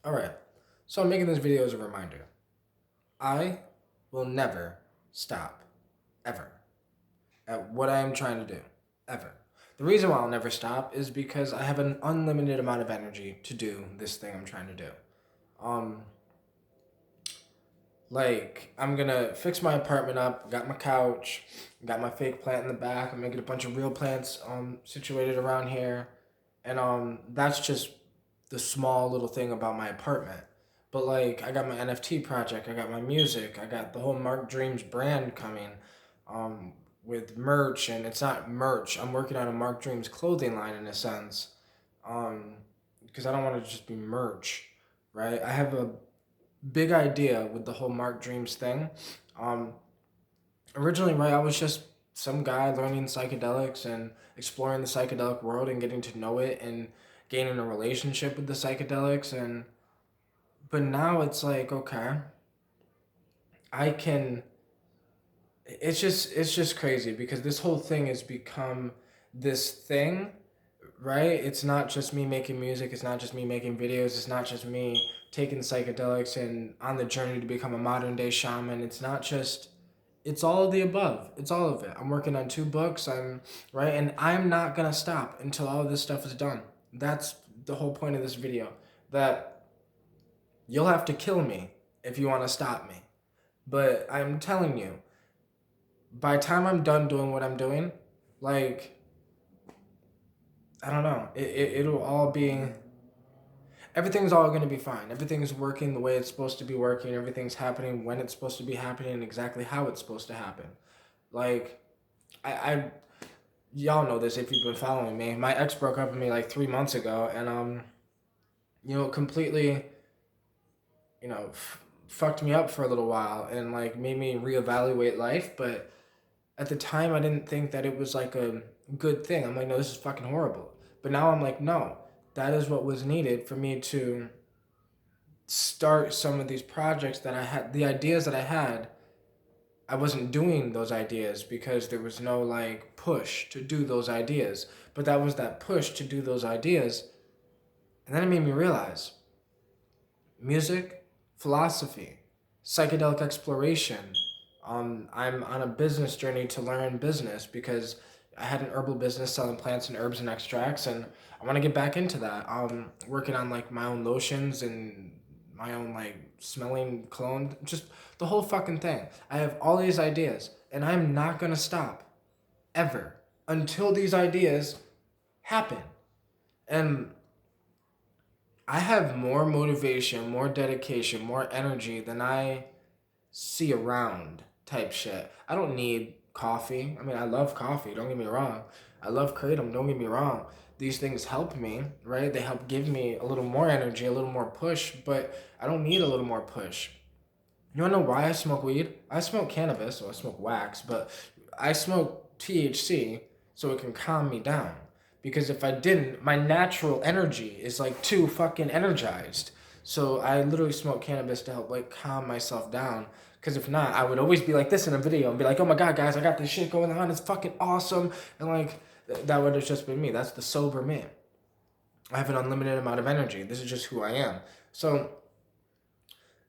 Alright, so I'm making this video as a reminder. I will never stop, ever, at what I am trying to do, ever. The reason why I'll never stop is because I have an unlimited amount of energy to do this thing I'm trying to do. Um, I'm gonna fix my apartment up, got my couch, got my fake plant in the back, I'm making a bunch of real plants situated around here. And that's just the small little thing about my apartment. But I got my NFT project, I got my music, I got the whole Mark Dreams brand coming, um, with merch, and it's not merch. I'm working on a Mark Dreams clothing line in a sense, um, because I don't want to just be merch, right? I have a big idea with the whole Mark Dreams thing. Um, Originally, right, I was just some guy learning psychedelics and exploring the psychedelic world and getting to know it and gaining a relationship with the psychedelics. And but now it's like, okay, I can. It's just crazy because this whole thing has become this thing, right? It's not just me making music, it's not just me making videos, it's not just me taking psychedelics and on the journey to become a modern day shaman. It's all of the above. It's all of it. I'm working on 2 books. And I'm not gonna stop until all of this stuff is done. That's the whole point of this video. That you'll have to kill me if you want to stop me. But I'm telling you, by the time I'm done doing what I'm doing, like I don't know, it'll all be everything's all gonna be fine. Everything's working the way it's supposed to be working. Everything's happening when it's supposed to be happening and exactly how it's supposed to happen. Like I y'all know this if you've been following me. My ex broke up with me like 3 months ago, and completely, fucked me up for a little while and like made me reevaluate life. But at the time, I didn't think that it was like a good thing. I'm like, no, this is fucking horrible. But now I'm like, no, that is what was needed for me to start some of these projects that I had, the ideas that I had. I wasn't doing those ideas because there was no like push to do those ideas. But that was that push to do those ideas. And then it made me realize music, philosophy, psychedelic exploration. I'm on a business journey to learn business because I had an herbal business selling plants and herbs and extracts, and I want to get back into that. Working on like my own lotions and my own like smelling cologne, just the whole fucking thing. I have all these ideas, and I'm not gonna stop ever until these ideas happen. And I have more motivation, more dedication, more energy than I see around type shit. I don't need coffee. I mean, I love coffee, don't get me wrong. I love Kratom, don't get me wrong. These things help me, right? They help give me a little more energy, a little more push, but I don't need a little more push. You wanna know why I smoke weed? I smoke cannabis, or I smoke wax, but I smoke THC so it can calm me down. Because if I didn't, my natural energy is like too fucking energized. So I literally smoke cannabis to help like calm myself down. Because if not, I would always be like this in a video and be like, oh my god, guys, I got this shit going on. It's fucking awesome. And like, that would have just been me. That's the sober me. I have an unlimited amount of energy. This is just who I am. So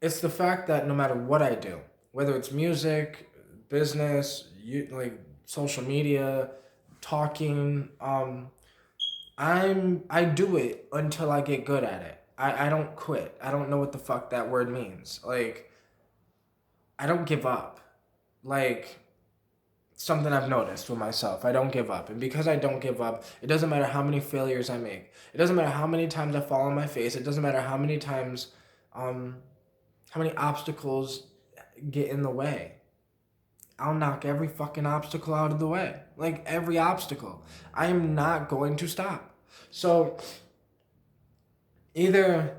it's the fact that no matter what I do, whether it's music, business, like social media, talking, I do it until I get good at it. I don't quit. I don't know what the fuck that word means. Like I don't give up. Like something I've noticed with myself. I don't give up. And because I don't give up, it doesn't matter how many failures I make. It doesn't matter how many times I fall on my face. It doesn't matter how many times um how many obstacles get in the way. I'll knock every fucking obstacle out of the way. Like every obstacle. I am not going to stop. So either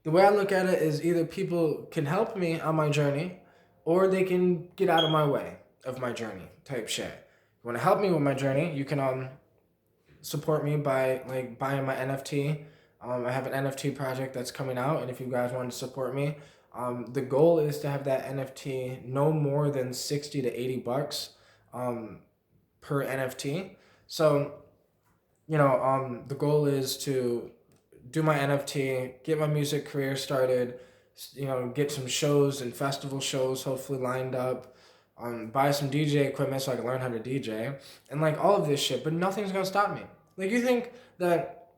the way I look at it is either people can help me on my journey or they can get out of my way of my journey type shit. You want to help me with my journey, you can support me by like buying my NFT. I have an NFT project that's coming out, and if you guys want to support me, the goal is to have that NFT no more than 60 to 80 bucks um, per NFT. So, the goal is to do my NFT, get my music career started, get some shows and festival shows hopefully lined up, buy some DJ equipment so I can learn how to DJ, and like all of this shit. But nothing's gonna stop me. Like you think that,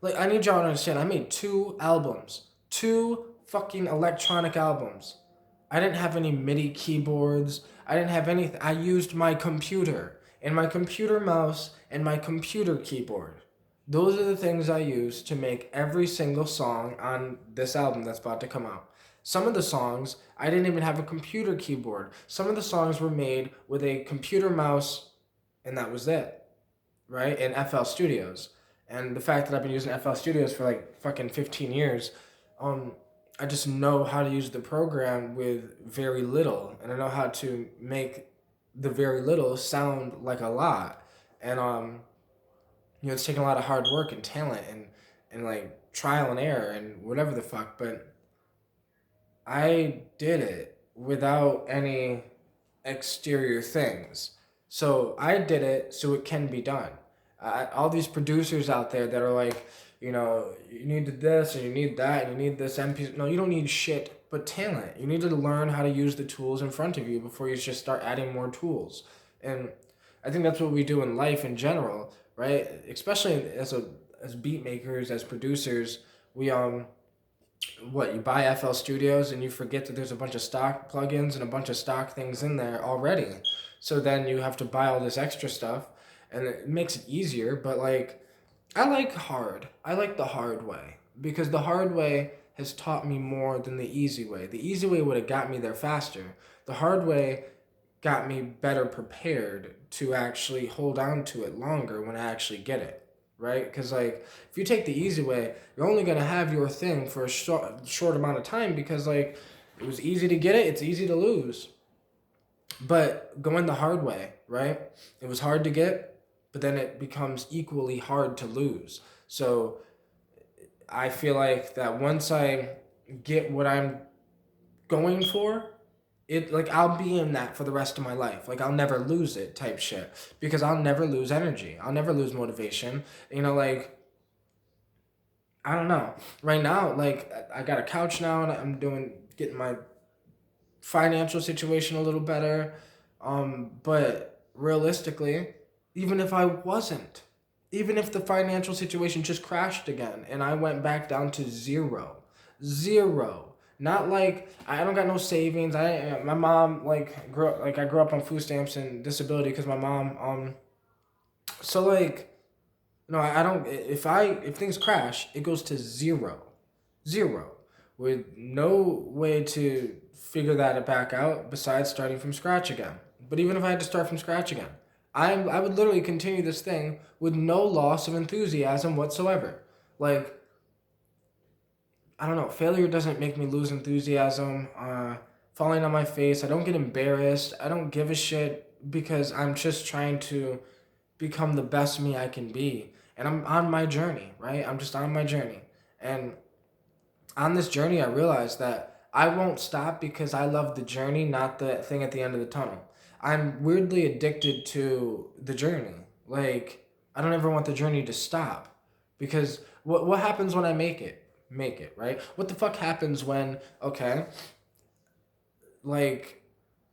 like I need y'all to understand. I made 2 albums, 2 fucking electronic albums. I didn't have any MIDI keyboards. I didn't have anything. I used my computer and my computer mouse and my computer keyboard. Those are the things I use to make every single song on this album that's about to come out. Some of the songs, I didn't even have a computer keyboard. Some of the songs were made with a computer mouse, and that was it, right? In FL Studios. And the fact that I've been using FL Studios for like fucking 15 years, I just know how to use the program with very little, and I know how to make the very little sound like a lot. And it's taking a lot of hard work and talent and like trial and error and whatever the fuck, but I did it without any exterior things. So I did it so it can be done. All these producers out there that are like, you need this and you need that and you need this MP. No, you don't need shit but talent. You need to learn how to use the tools in front of you before you just start adding more tools. And I think that's what we do in life in general, right? Especially as beat makers, as producers, we you buy FL Studios and you forget that there's a bunch of stock plugins and a bunch of stock things in there already. So then you have to buy all this extra stuff, and it makes it easier, but like I like hard. I like the hard way because the hard way has taught me more than the easy way. The easy way would have got me there faster. The hard way got me better prepared to actually hold on to it longer when I actually get it, right? Because like if you take the easy way, you're only gonna have your thing for a short amount of time because like it was easy to get it, it's easy to lose. But going the hard way, right? It was hard to get, but then it becomes equally hard to lose. So I feel like that once I get what I'm going for, it like I'll be in that for the rest of my life. Like I'll never lose it type shit because I'll never lose energy. I'll never lose motivation. Like I don't know. Right now, like I got a couch now and I'm getting my financial situation a little better. But realistically, even if I wasn't, even if the financial situation just crashed again and I went back down to zero, not like I don't got no savings. My mom I grew up on food stamps and disability because my mom so like no I don't if things crash it goes to zero with no way to figure that back out besides starting from scratch again. But even if I had to start from scratch again, I would literally continue this thing with no loss of enthusiasm whatsoever. Like I don't know, failure doesn't make me lose enthusiasm. Falling on my face, I don't get embarrassed. I don't give a shit because I'm just trying to become the best me I can be. And I'm on my journey, right? I'm just on my journey. And on this journey, I realized that I won't stop because I love the journey, not the thing at the end of the tunnel. I'm weirdly addicted to the journey. Like, I don't ever want the journey to stop because what happens when I make it? Make it, right? What the fuck happens when, okay, like,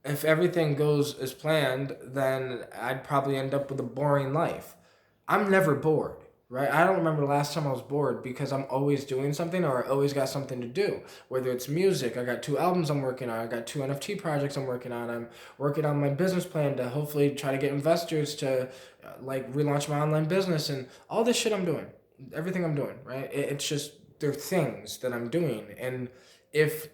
if everything goes as planned, then I'd probably end up with a boring life. I'm never bored, right? I don't remember the last time I was bored because I'm always doing something or I always got something to do. Whether it's music, I got 2 albums I'm working on, I got 2 NFT projects I'm working on, I'm working on my business plan to hopefully try to get investors to relaunch my online business and all this shit I'm doing. Everything I'm doing, right? It's just, they're things that I'm doing. And if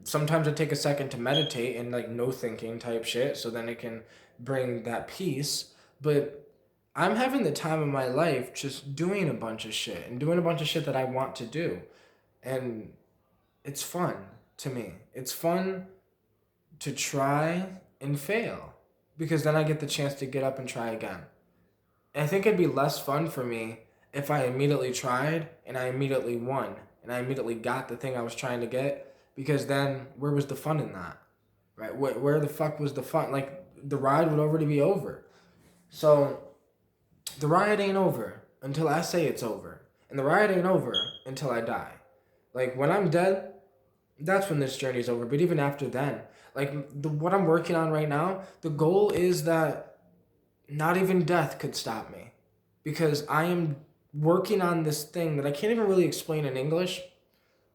sometimes I take a second to meditate and like no thinking type shit, so then it can bring that peace. But I'm having the time of my life just doing a bunch of shit and doing a bunch of shit that I want to do. And it's fun to me. It's fun to try and fail because then I get the chance to get up and try again. And I think it'd be less fun for me if I immediately tried and I immediately won and I immediately got the thing I was trying to get, because then where was the fun in that, right? Where the fuck was the fun? Like the ride would already be over. So the ride ain't over until I say it's over. And the ride ain't over until I die. Like when I'm dead, that's when this journey's over. But even after then, like what I'm working on right now, the goal is that not even death could stop me, because I am working on this thing that I can't even really explain in English.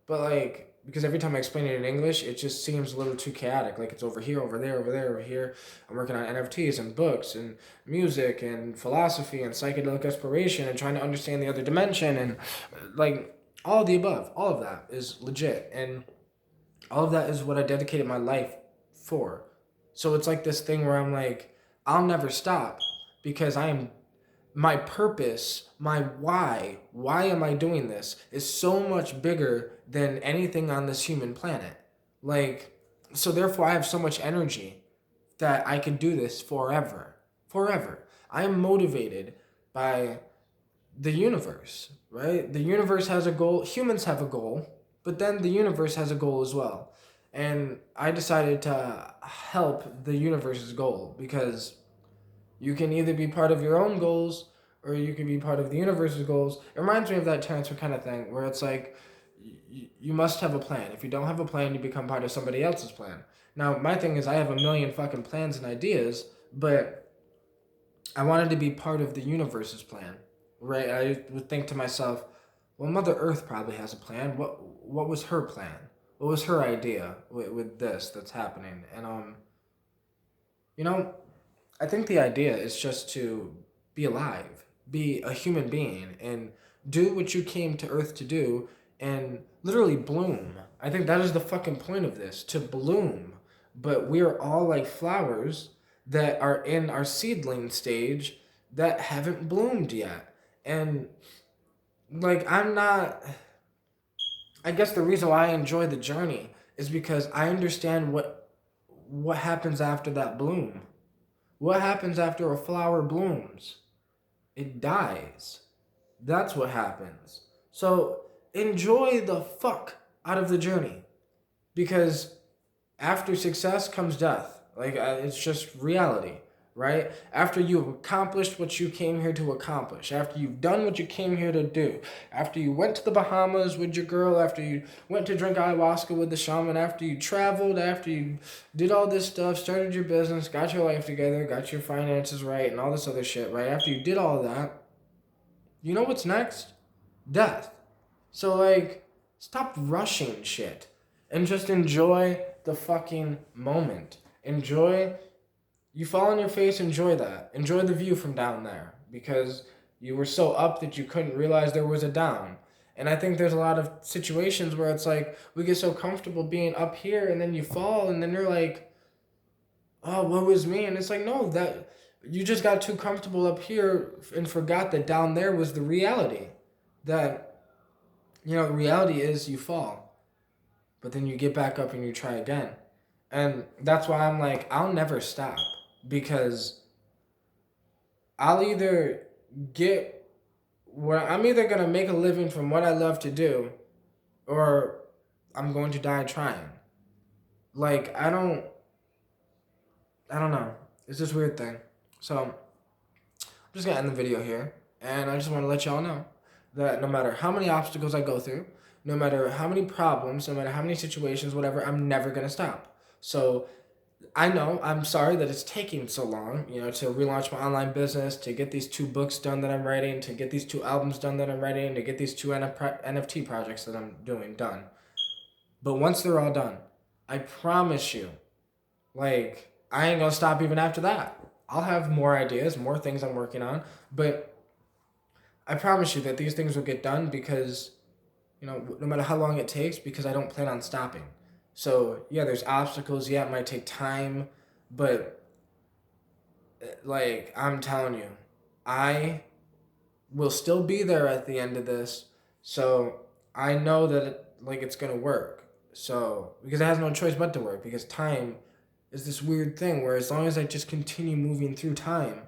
But like, because every time I explain it in English, it just seems a little too chaotic. Like it's over here, over there, over there, over here. I'm working on NFTs and books and music and philosophy and psychedelic exploration and trying to understand the other dimension and like all of the above. All of that is legit. And all of that is what I dedicated my life for. So it's like this thing where I'm like, I'll never stop, because I am, my purpose, my why am I doing this, is so much bigger than anything on this human planet. Like, so therefore I have so much energy that I can do this forever. Forever. I am motivated by the universe, right? The universe has a goal, humans have a goal, but then the universe has a goal as well. And I decided to help the universe's goal, because you can either be part of your own goals or you can be part of the universe's goals. It reminds me of that Terrence McKenna thing where it's like you must have a plan. If you don't have a plan, you become part of somebody else's plan. Now, my thing is I have a million fucking plans and ideas, but I wanted to be part of the universe's plan, right? I would think to myself, well, Mother Earth probably has a plan. What was her plan? What was her idea with this that's happening? And you know, I think the idea is just to be alive, be a human being, and do what you came to Earth to do, and literally bloom. I think that is the fucking point of this, to bloom. But we are all like flowers that are in our seedling stage that haven't bloomed yet. And like, I'm not, I guess the reason why I enjoy the journey is because I understand what happens after that bloom. What happens after a flower blooms? It dies. That's what happens. So enjoy the fuck out of the journey, because after success comes death. Like it's just reality, right? After you've accomplished what you came here to accomplish, after you've done what you came here to do, after you went to the Bahamas with your girl, after you went to drink ayahuasca with the shaman, after you traveled, after you did all this stuff, started your business, got your life together, got your finances right, and all this other shit, right? After you did all that, you know what's next? Death. So like, stop rushing shit and just enjoy the fucking moment. Enjoy, you fall on your face, enjoy that. Enjoy the view from down there, because you were so up that you couldn't realize there was a down. And I think there's a lot of situations where it's like we get so comfortable being up here and then you fall and then you're like, oh, what was me? And it's like, no, that you just got too comfortable up here and forgot that down there was the reality. That, you know, reality is you fall, but then you get back up and you try again. And that's why I'm like, I'll never stop, because I'll either get where I'm either going to make a living from what I love to do, or I'm going to die trying. Like, I don't know. It's this weird thing. So I'm just going to end the video here. And I just want to let y'all know that no matter how many obstacles I go through, no matter how many problems, no matter how many situations, whatever, I'm never going to stop. So I know, I'm sorry that it's taking so long, you know, to relaunch my online business, to get these 2 books done that I'm writing, to get these 2 albums done that I'm writing, to get these 2 NFT projects that I'm doing done. But once they're all done, I promise you, like, I ain't gonna stop even after that. I'll have more ideas, more things I'm working on, but I promise you that these things will get done, because, you know, no matter how long it takes, because I don't plan on stopping. So, yeah, there's obstacles. Yeah, it might take time, but, like, I'm telling you, I will still be there at the end of this. So, I know that, it's going to work. So, because it has no choice but to work, because time is this weird thing where as long as I just continue moving through time,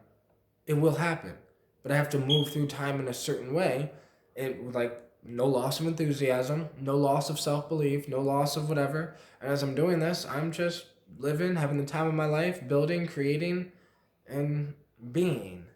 it will happen. But I have to move through time in a certain way. No loss of enthusiasm, no loss of self-belief, no loss of whatever. And as I'm doing this, I'm just living, having the time of my life, building, creating, and being.